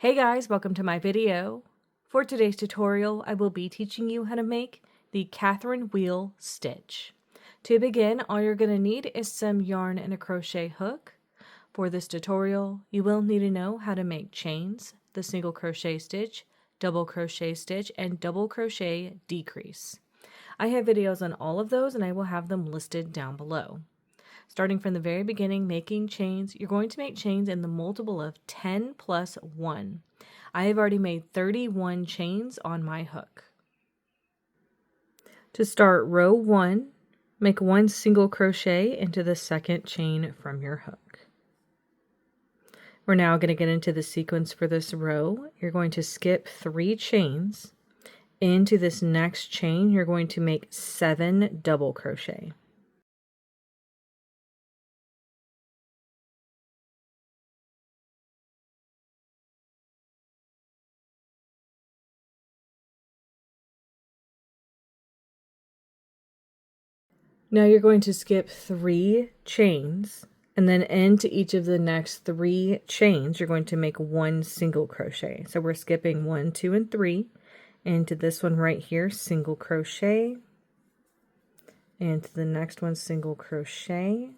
Hey guys, welcome to my video. For today's tutorial, I will be teaching you how to make the Catherine wheel stitch. To begin, all you're going to need is some yarn and a crochet hook. For this tutorial, you will need to know how to make chains, the single crochet stitch, double crochet stitch, and double crochet decrease. I have videos on all of those and I will have them listed down below. Starting from the very beginning, making chains, you're going to make chains in the multiple of 10 plus 1. I have already made 31 chains on my hook. To start row 1, make 1 single crochet into the second chain from your hook. We're now going to get into the sequence for this row. You're going to skip 3 chains. Into this next chain, you're going to make 7 double crochet. Now you're going to skip 3 chains, and then into each of the next 3 chains, you're going to make 1 single crochet. So we're skipping 1, 2, and 3. Into this one right here, single crochet. And to the next one, single crochet.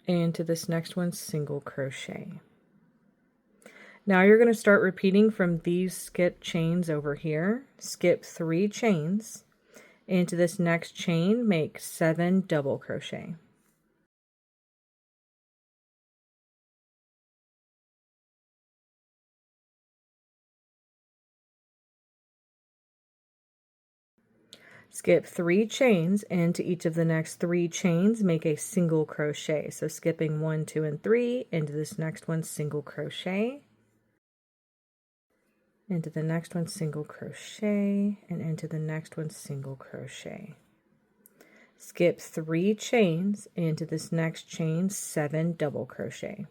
And to this next one, single crochet. Now you're going to start repeating from these skip chains over here. Skip 3 chains. Into this next chain, make 7 double crochet. Skip 3 chains, into each of the next 3 chains, make a single crochet. So skipping 1, 2, and 3, into this next one, single crochet. Into the next one, single crochet, and into the next one, single crochet. Skip 3 chains, into this next chain, 7 double crochet.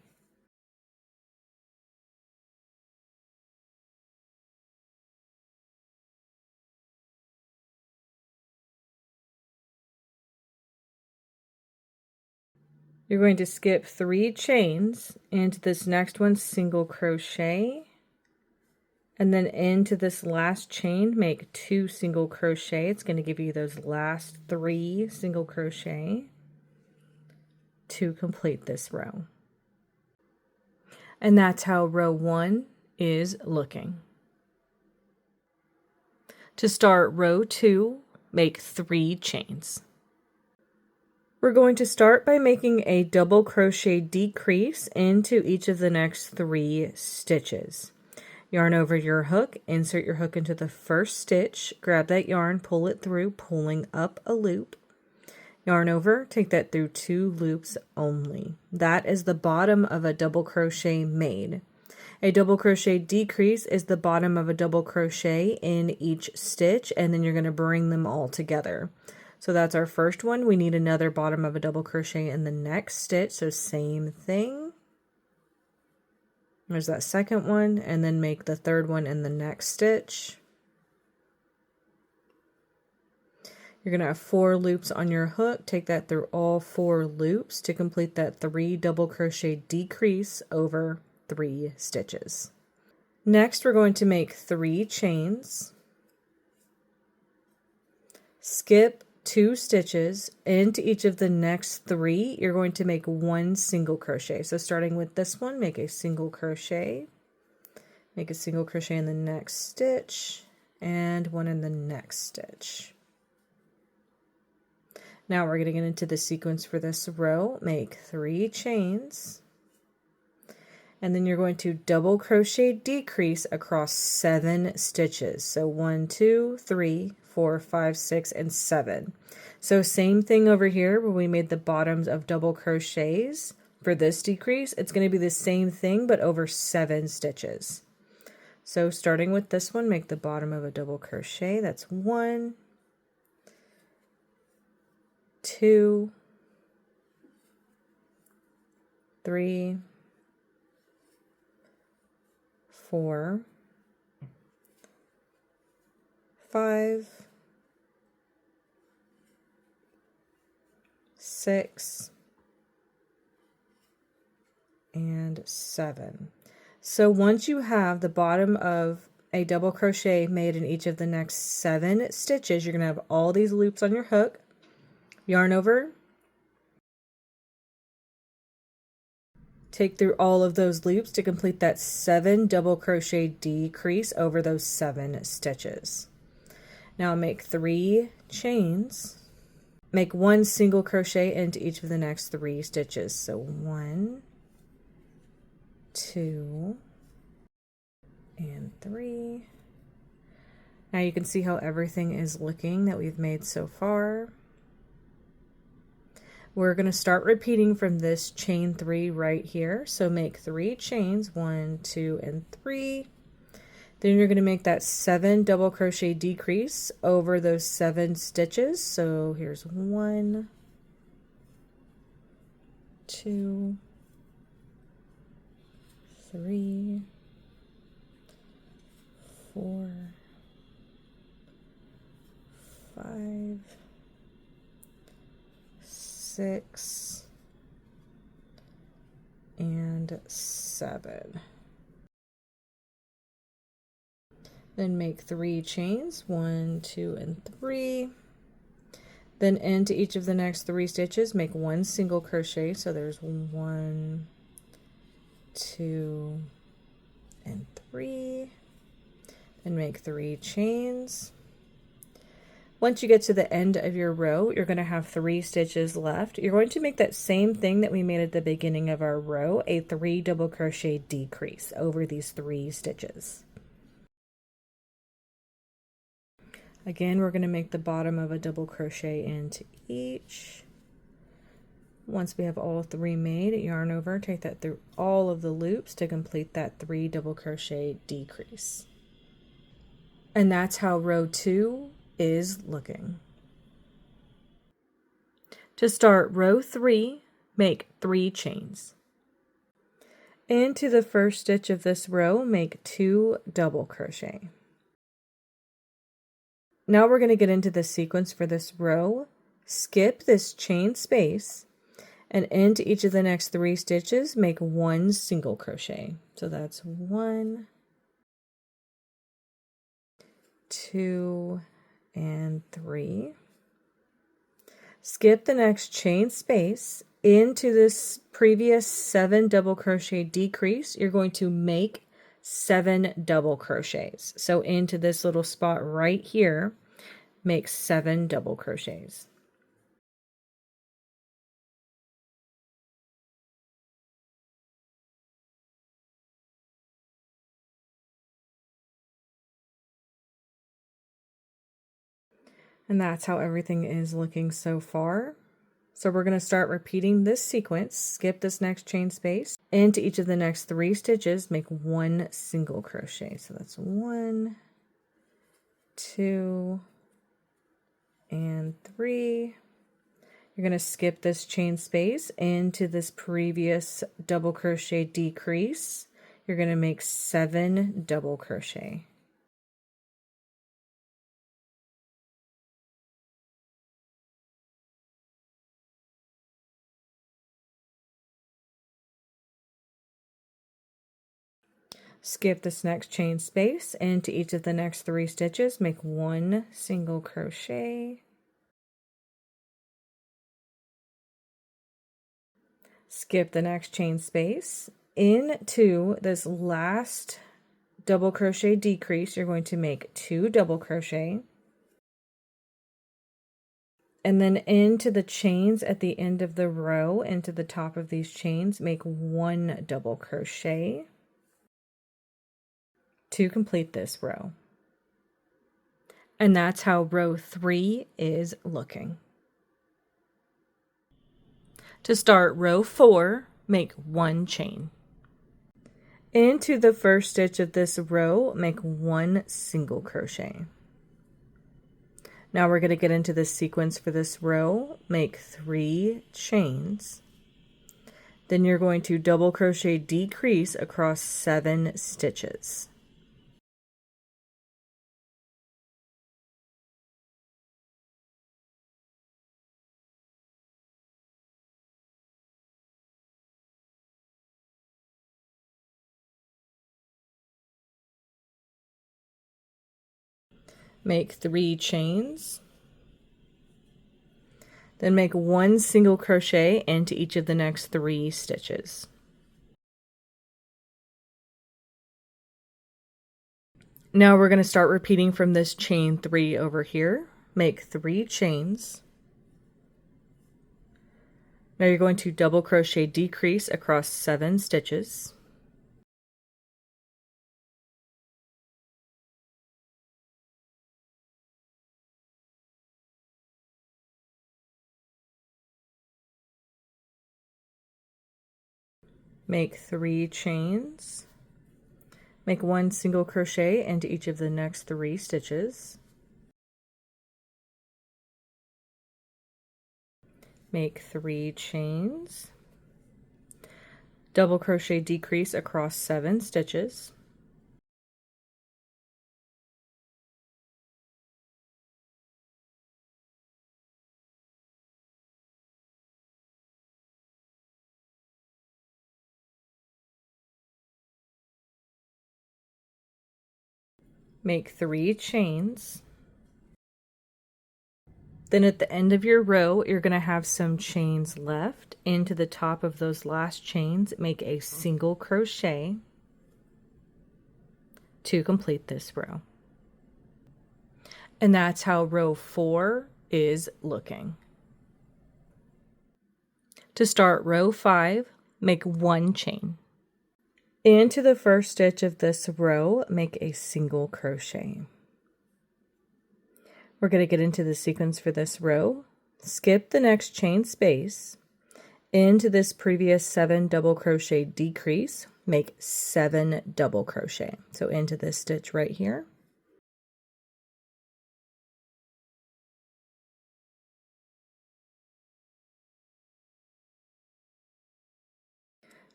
You're going to skip 3 chains, into this next one, single crochet, and then into this last chain, make 2 single crochet. It's going to give you those last 3 single crochet to complete this row. And that's how row 1 is looking. To start row 2, make 3 chains. We're going to start by making a double crochet decrease into each of the next 3 stitches. Yarn over your hook, insert your hook into the first stitch, grab that yarn, pull it through, pulling up a loop. Yarn over, take that through 2 loops only. That is the bottom of a double crochet made. A double crochet decrease is the bottom of a double crochet in each stitch, and then you're going to bring them all together. So that's our first one. We need another bottom of a double crochet in the next stitch, so same thing. There's that second one, and then make the third one in the next stitch. You're going to have 4 loops on your hook. Take that through all 4 loops to complete that 3 double crochet decrease over 3 stitches. Next, we're going to make 3 chains. Skip 2 stitches. Into each of the next 3, you're going to make 1 single crochet. So starting with this one, make a single crochet. Make a single crochet in the next stitch and 1 in the next stitch. Now we're going to get into the sequence for this row. Make 3 chains. And then you're going to double crochet decrease across 7 stitches. So 1, 2, 3, 4, 5, 6, and 7. So same thing over here where we made the bottoms of double crochets. For this decrease, it's going to be the same thing but over 7 stitches. So starting with this one, make the bottom of a double crochet. That's 1, 2, 3, 4, 5, 6, and 7. So once you have the bottom of a double crochet made in each of the next 7 stitches, you're going to have all these loops on your hook. Yarn over, take through all of those loops to complete that 7 double crochet decrease over those 7 stitches. Now make 3 chains. Make 1 single crochet into each of the next 3 stitches. So 1, 2, and 3. Now you can see how everything is looking that we've made so far. We're going to start repeating from this chain 3 right here. So make 3 chains, 1, 2, and 3. Then you're going to make that 7 double crochet decrease over those 7 stitches. So here's 1, 2, 3, 4, 5, 6, and 7. Then make 3 chains, 1, 2, and 3. Then into each of the next 3 stitches, make 1 single crochet. So there's 1, 2, and 3. Then make 3 chains. Once you get to the end of your row, you're going to have 3 stitches left. You're going to make that same thing that we made at the beginning of our row, a 3 double crochet decrease over these 3 stitches. Again, we're going to make the bottom of a double crochet into each. Once we have all 3 made, yarn over, take that through all of the loops to complete that 3 double crochet decrease. And that's how row 2 is looking. To start row 3, make 3 chains. Into the first stitch of this row, make 2 double crochet. Now we're going to get into the sequence for this row. Skip this chain space, and into each of the next 3 stitches, make 1 single crochet. So that's 1, 2, and 3. Skip the next chain space. Into this previous 7 double crochet decrease, you're going to make 7 double crochets. So into this little spot right here, make 7 double crochets. And that's how everything is looking so far. So we're going to start repeating this sequence. Skip this next chain space. Into each of the next 3 stitches, make 1 single crochet. So that's 1, 2, and 3. You're going to skip this chain space into this previous double crochet decrease. You're going to make 7 double crochet. Skip this next chain space into each of the next 3 stitches, make 1 single crochet. Skip the next chain space. Into this last double crochet decrease, you're going to make 2 double crochet. And then into the chains at the end of the row, into the top of these chains, make 1 double crochet to complete this row. And that's how row 3 is looking. To start row 4, make 1 chain. Into the first stitch of this row, make 1 single crochet. Now we're going to get into the sequence for this row. Make 3 chains. Then you're going to double crochet decrease across 7 stitches. make 3 chains, then make 1 single crochet into each of the next 3 stitches. Now we're going to start repeating from this chain 3 over here. Make 3 chains. Now you're going to double crochet decrease across 7 stitches. Make 3 chains. Make 1 single crochet into each of the next 3 stitches. Make 3 chains. Double crochet decrease across 7 stitches. Make 3 chains. Then at the end of your row, you're going to have some chains left. Into the top of those last chains, make a single crochet to complete this row. And that's how row 4 is looking. To start row 5, make 1 chain. Into the first stitch of this row, make a single crochet. We're going to get into the sequence for this row. Skip the next chain space. Into this previous 7 double crochet decrease, make 7 double crochet. So into this stitch right here.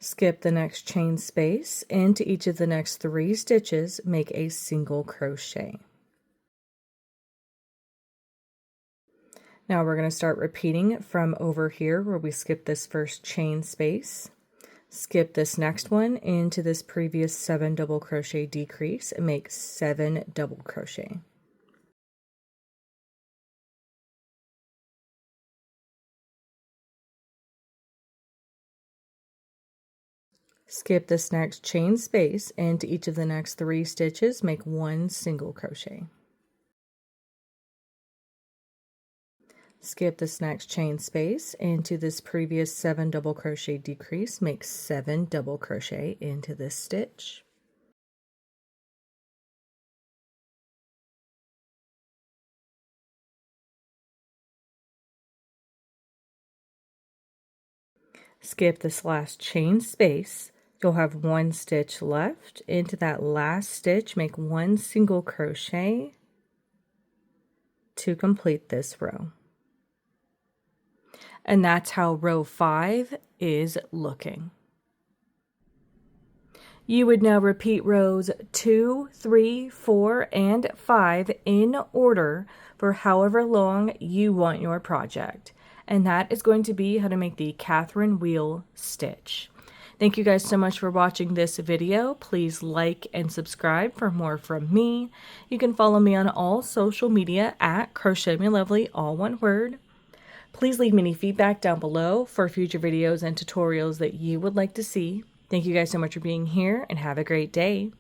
Skip the next chain space. Into each of the next 3 stitches, make a single crochet. Now we're going to start repeating from over here where we skipped this first chain space. Skip this next one into this previous 7 double crochet decrease and make 7 double crochet. Skip this next chain space into each of the next 3 stitches, make 1 single crochet. Skip this next chain space into this previous 7 double crochet decrease, make 7 double crochet into this stitch. Skip this last chain space. You'll have 1 stitch left. Into that last stitch, make 1 single crochet to complete this row. And that's how row 5 is looking. You would now repeat rows 2, 3, 4, and 5 in order for however long you want your project. And that is going to be how to make the Catherine wheel stitch. Thank you guys so much for watching this video. Please like and subscribe for more from me. You can follow me on all social media at Crochet Me Lovely, all one word. Please leave me any feedback down below for future videos and tutorials that you would like to see. Thank you guys so much for being here and have a great day.